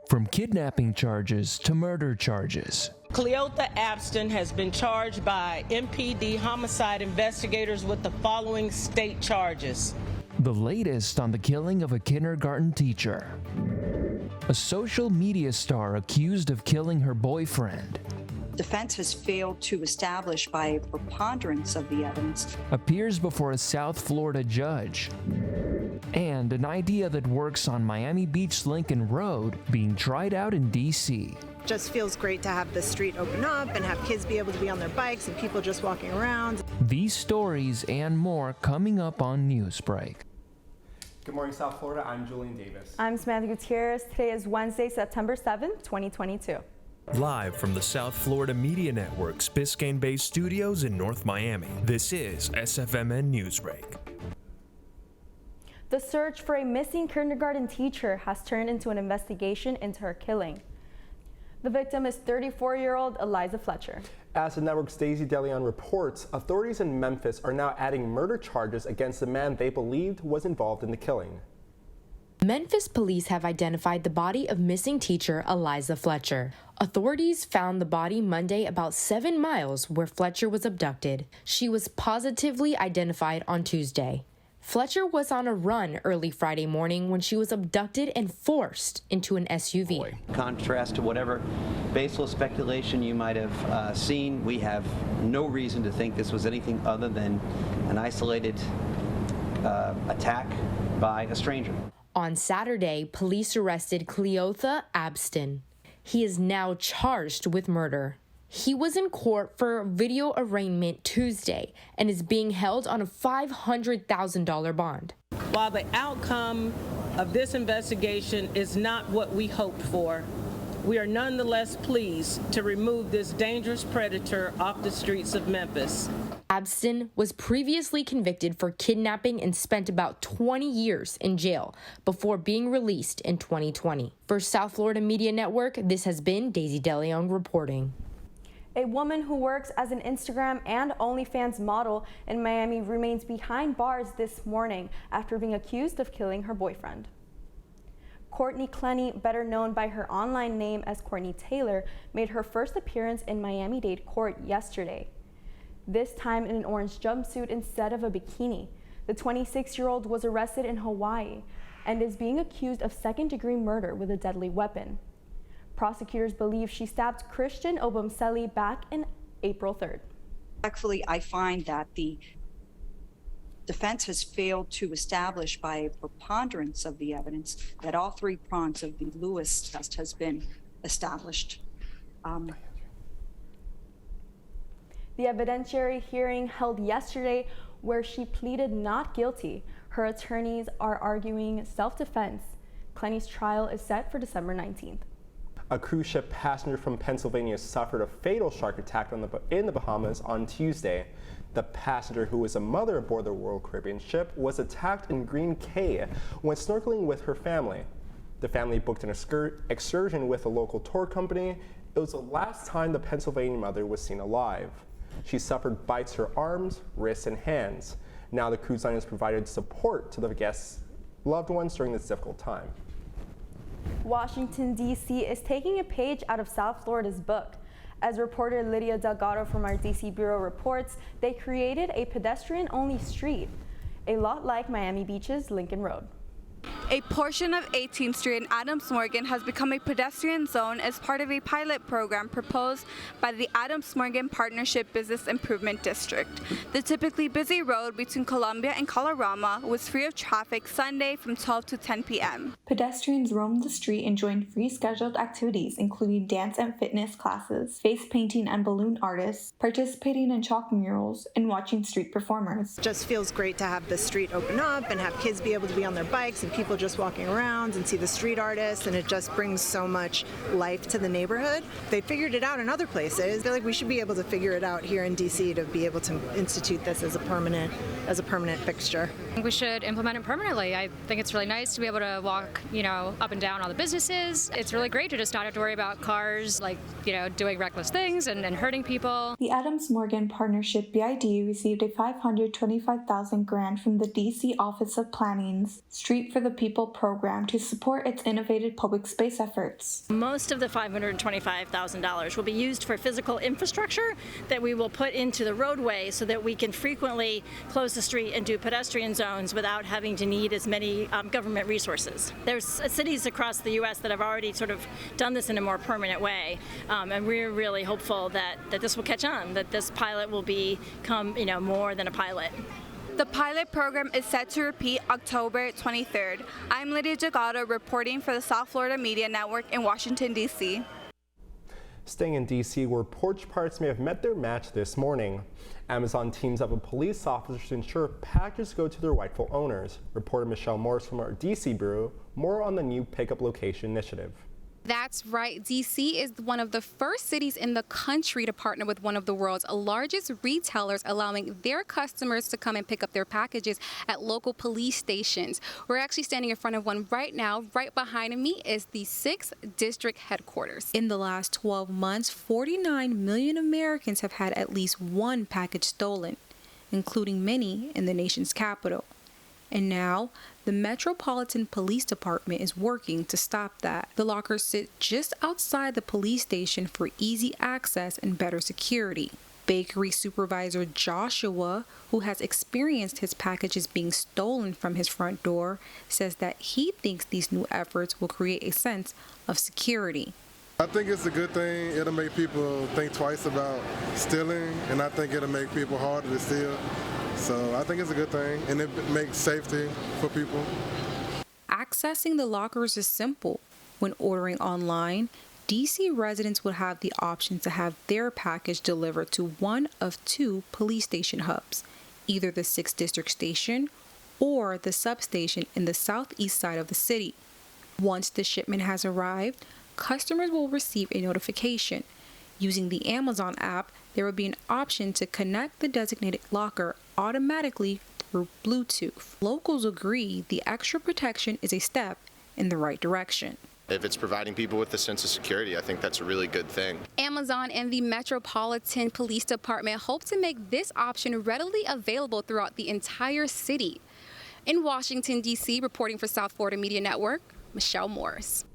From kidnapping charges to murder charges. Cleotha Abston has been charged by MPD homicide investigators with the following state charges. The latest on the killing of a kindergarten teacher. A social media star accused of killing her boyfriend. Defense has failed to establish by a preponderance of the evidence. Appears before a South Florida judge. And an idea that works on Miami Beach Lincoln Road being tried out in D.C. Just feels great to have the street open up and have kids be able to be on their bikes and people just walking around. These stories and more coming up on Newsbreak. Good morning, South Florida. I'm Julian Davis. I'm Samantha Gutierrez. Today is Wednesday, September 7th, 2022. Live from the South Florida Media Network's Biscayne-based studios in North Miami, this is SFMN Newsbreak. The search for a missing kindergarten teacher has turned into an investigation into her killing. The victim is 34-year-old Eliza Fletcher. As the network's Daisy DeLeon reports, authorities in Memphis are now adding murder charges against the man they believed was involved in the killing. Memphis police have identified the body of missing teacher Eliza Fletcher. Authorities found the body Monday about 7 miles where Fletcher was abducted. She was positively identified on Tuesday. Fletcher was on a run early Friday morning when she was abducted and forced into an SUV. Contrast to whatever baseless speculation you might have seen, we have no reason to think this was anything other than an isolated attack by a stranger. On Saturday, police arrested Cleotha Abston. He is now charged with murder. He was in court for video arraignment Tuesday and is being held on a $500,000 bond. While the outcome of this investigation is not what we hoped for, we are nonetheless pleased to remove this dangerous predator off the streets of Memphis. Abston was previously convicted for kidnapping and spent about 20 years in jail before being released in 2020. For South Florida Media Network, this has been Daisy DeLeon reporting. A woman who works as an Instagram and OnlyFans model in Miami remains behind bars this morning after being accused of killing her boyfriend. Courtney Clenny, better known by her online name as Courtney Taylor, made her first appearance in Miami-Dade court yesterday. This time in an orange jumpsuit instead of a bikini. The 26-year-old was arrested in Hawaii and is being accused of second-degree murder with a deadly weapon. Prosecutors believe she stabbed Christian Obumseli back in April 3rd. Respectfully, I find that the defense has failed to establish by a preponderance of the evidence that all 3 prongs of the Lewis test has been established. The evidentiary hearing held yesterday where she pleaded not guilty. Her attorneys are arguing self-defense. Clenny's trial is set for December 19th. A cruise ship passenger from Pennsylvania suffered a fatal shark attack in the Bahamas on Tuesday. The passenger, who was a mother aboard the Royal Caribbean ship, was attacked in Green Cay when snorkeling with her family. The family booked an excursion with a local tour company. It was the last time the Pennsylvania mother was seen alive. She suffered bites to her arms, wrists, and hands. Now the cruise line has provided support to the guests' loved ones during this difficult time. Washington, D.C. is taking a page out of South Florida's book. As reporter Lydia Delgado from our D.C. Bureau reports, they created a pedestrian-only street, a lot like Miami Beach's Lincoln Road. A portion of 18th Street in Adams Morgan has become a pedestrian zone as part of a pilot program proposed by the Adams Morgan Partnership Business Improvement District. The typically busy road between Columbia and Colorama was free of traffic Sunday from 12 to 10 p.m. Pedestrians roamed the street enjoying free scheduled activities including dance and fitness classes, face painting and balloon artists, participating in chalk murals, and watching street performers. Just feels great to have the street open up and have kids be able to be on their bikes and people just walking around and see the street artists, and it just brings so much life to the neighborhood. They figured it out in other places. I feel like we should be able to figure it out here in DC to be able to institute this as a permanent fixture. I think we should implement it permanently. I think it's really nice to be able to walk, up and down all the businesses. It's really great to just not have to worry about cars, doing reckless things and hurting people. The Adams Morgan Partnership BID received a $525,000 grant from the DC Office of Planning's Street for the People People program to support its innovative public space efforts. Most of the $525,000 will be used for physical infrastructure that we will put into the roadway so that we can frequently close the street and do pedestrian zones without having to need as many government resources. There's cities across the U.S. that have already sort of done this in a more permanent way, and we're really hopeful that this will catch on, that this pilot will become, more than a pilot. The pilot program is set to repeat October 23rd. I'm Lydia Jagado reporting for the South Florida Media Network in Washington, D.C. Staying in D.C., where porch pirates may have met their match this morning. Amazon teams up with police officers to ensure packages go to their rightful owners. Reporter Michelle Morris from our D.C. bureau, more on the new pickup location initiative. That's right. D.C. is one of the first cities in the country to partner with one of the world's largest retailers, allowing their customers to come and pick up their packages at local police stations. We're actually standing in front of one right now. Right behind me is the 6th District headquarters. In the last 12 months, 49 million Americans have had at least one package stolen, including many in the nation's capital. And now, the Metropolitan Police Department is working to stop that. The lockers sit just outside the police station for easy access and better security. Bakery supervisor Joshua, who has experienced his packages being stolen from his front door, says that he thinks these new efforts will create a sense of security. I think it's a good thing. It'll make people think twice about stealing, and I think it'll make people harder to steal. So I think it's a good thing, and it makes safety for people. Accessing the lockers is simple. When ordering online, D.C. residents would have the option to have their package delivered to one of two police station hubs, either the 6th District station or the substation in the southeast side of the city. Once the shipment has arrived, customers will receive a notification. Using the Amazon app, there will be an option to connect the designated locker automatically through Bluetooth. Locals agree the extra protection is a step in the right direction. If it's providing people with a sense of security, I think that's a really good thing. Amazon and the Metropolitan Police Department hope to make this option readily available throughout the entire city. In Washington, D.C., reporting for South Florida Media Network, Michelle Morris.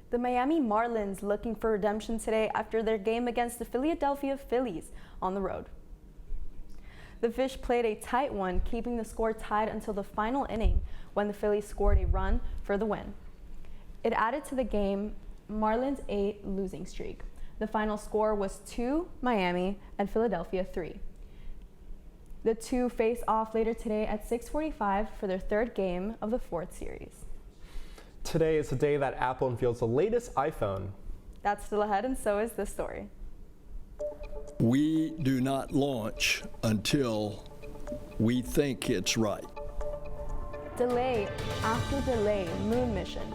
The Miami Marlins looking for redemption today after their game against the Philadelphia Phillies on the road. The Fish played a tight one, keeping the score tied until the final inning when the Phillies scored a run for the win. It added to the game Marlins' 8 losing streak. The final score was 2 Miami and Philadelphia 3. The two face off later today at 6:45 for their third game of the 4th series. Today is the day that Apple unveils the latest iPhone. That's still ahead, and so is this story. We do not launch until we think it's right. Delay after delay moon mission.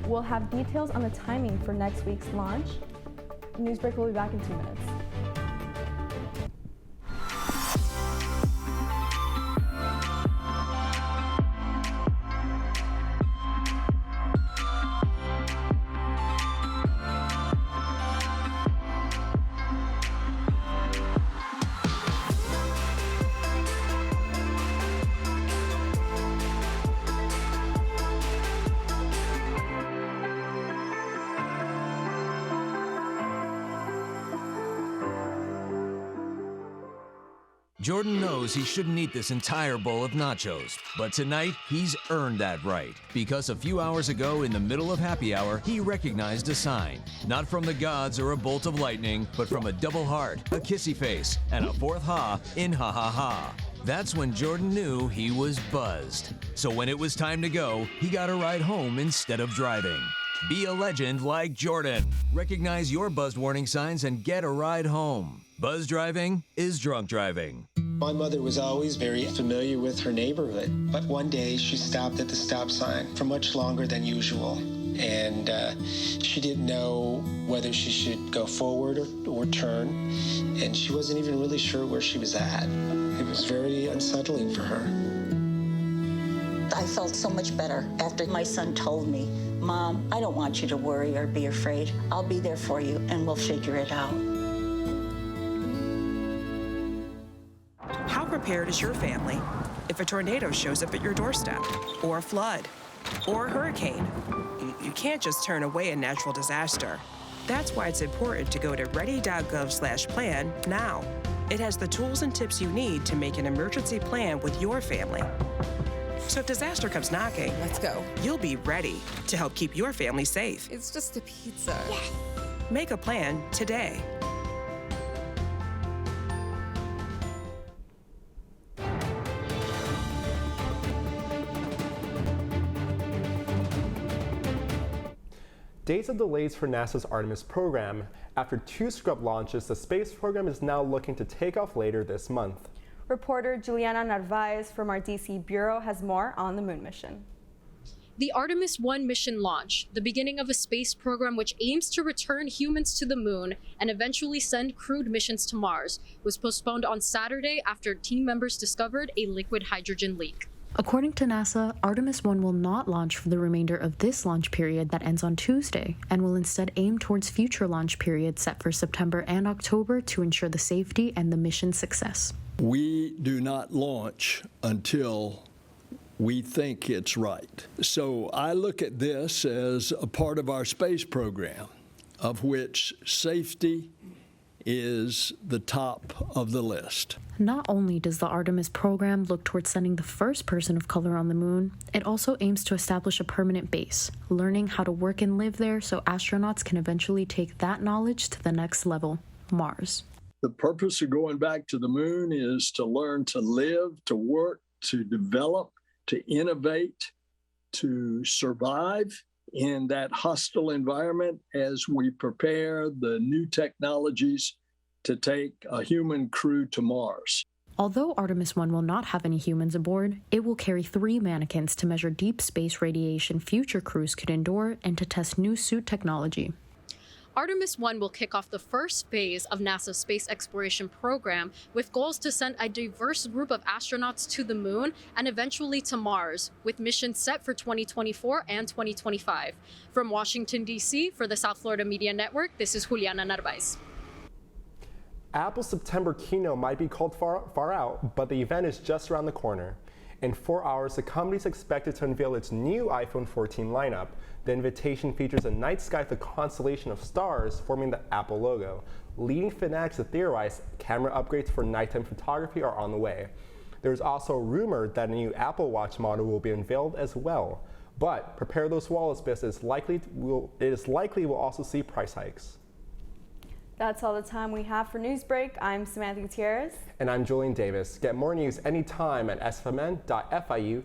We'll have details on the timing for next week's launch. Newsbreak will be back in 2 minutes. Jordan knows he shouldn't eat this entire bowl of nachos, but tonight he's earned that right because a few hours ago in the middle of happy hour, he recognized a sign, not from the gods or a bolt of lightning, but from a double heart, a kissy face, and a 4th ha in ha ha ha. That's when Jordan knew he was buzzed. So when it was time to go, he got a ride home instead of driving. Be a legend like Jordan. Recognize your buzzed warning signs and get a ride home. Buzz driving is drunk driving. My mother was always very familiar with her neighborhood, but one day she stopped at the stop sign for much longer than usual, and she didn't know whether she should go forward or turn, and she wasn't even really sure where she was at. It was very unsettling for her. I felt so much better after my son told me, "Mom, I don't want you to worry or be afraid. I'll be there for you, and we'll figure it out." How prepared is your family if a tornado shows up at your doorstep, or a flood, or hurricane. You can't just turn away a natural disaster. That's why it's important to go to ready.gov/plan now. It has the tools and tips you need to make an emergency plan with your family. So if disaster comes knocking, let's go. You'll be ready to help keep your family safe. It's just a pizza. Yes. Make a plan today. Days of delays for NASA's Artemis program. After 2 scrub launches, the space program is now looking to take off later this month. Reporter Juliana Narvaez from our DC Bureau has more on the moon mission. The Artemis 1 mission launch, the beginning of a space program which aims to return humans to the moon and eventually send crewed missions to Mars, was postponed on Saturday after team members discovered a liquid hydrogen leak. According to NASA, Artemis 1 will not launch for the remainder of this launch period that ends on Tuesday, and will instead aim towards future launch periods set for September and October to ensure the safety and the mission's success. We do not launch until we think it's right. So I look at this as a part of our space program, of which safety is the top of the list. Not only does the Artemis program look towards sending the first person of color on the moon, it also aims to establish a permanent base, learning how to work and live there so astronauts can eventually take that knowledge to the next level, Mars. The purpose of going back to the moon is to learn to live, to work, to develop, to innovate, to survive in that hostile environment as we prepare the new technologies to take a human crew to Mars. Although Artemis 1 will not have any humans aboard, it will carry 3 mannequins to measure deep space radiation future crews could endure and to test new suit technology. Artemis 1 will kick off the first phase of NASA's space exploration program with goals to send a diverse group of astronauts to the moon and eventually to Mars, with missions set for 2024 and 2025. From Washington, D.C., for the South Florida Media Network, this is Juliana Narvaez. Apple's September keynote might be called far out, but the event is just around the corner. In 4 hours, the company is expected to unveil its new iPhone 14 lineup. The invitation features a night sky with a constellation of stars forming the Apple logo. Leading fanatics to theorize camera upgrades for nighttime photography are on the way. There's also a rumor that a new Apple Watch model will be unveiled as well. But prepare those wallets, because it is likely we'll also see price hikes. That's all the time we have for Newsbreak. I'm Samantha Gutierrez. And I'm Julian Davis. Get more news anytime at sfmn.fiu.edu.